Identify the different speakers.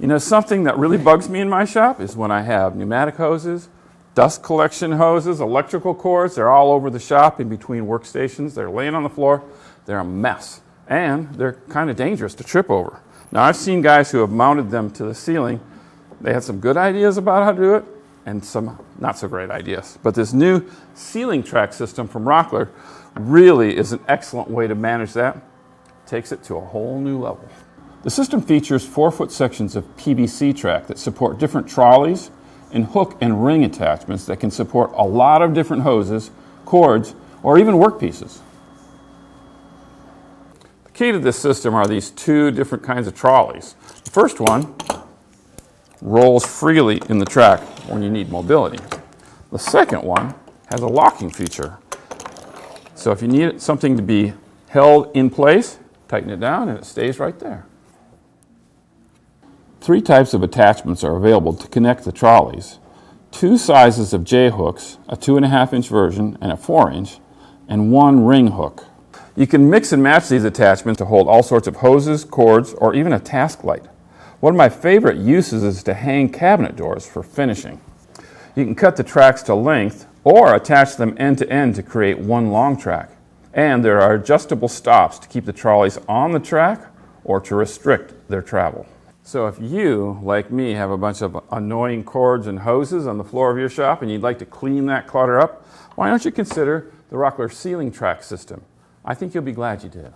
Speaker 1: You know, something that really bugs me in my shop is when I have pneumatic hoses, dust collection hoses, electrical cords. They're all over the shop in between workstations. They're laying on the floor. They're a mess. And they're kind of dangerous to trip over. Now, I've seen guys who have mounted them to the ceiling. They had some good ideas about how to do it and some not so great ideas. But this new ceiling track system from Rockler really is an excellent way to manage that. Takes it to a whole new level. The system features 4-foot sections of PVC track that support different trolleys and hook and ring attachments that can support a lot of different hoses, cords, or even workpieces. The key to this system are these two different kinds of trolleys. The first one rolls freely in the track when you need mobility. The second one has a locking feature. So if you need something to be held in place, tighten it down and it stays right there. 3 types of attachments are available to connect the trolleys. 2 sizes of J-hooks, a 2.5-inch version and a 4-inch, and 1 ring hook. You can mix and match these attachments to hold all sorts of hoses, cords, or even a task light. One of my favorite uses is to hang cabinet doors for finishing. You can cut the tracks to length or attach them end to end to create one long track. And there are adjustable stops to keep the trolleys on the track or to restrict their travel. So if you, like me, have a bunch of annoying cords and hoses on the floor of your shop and you'd like to clean that clutter up, why don't you consider the Rockler Ceiling Track System? I think you'll be glad you did.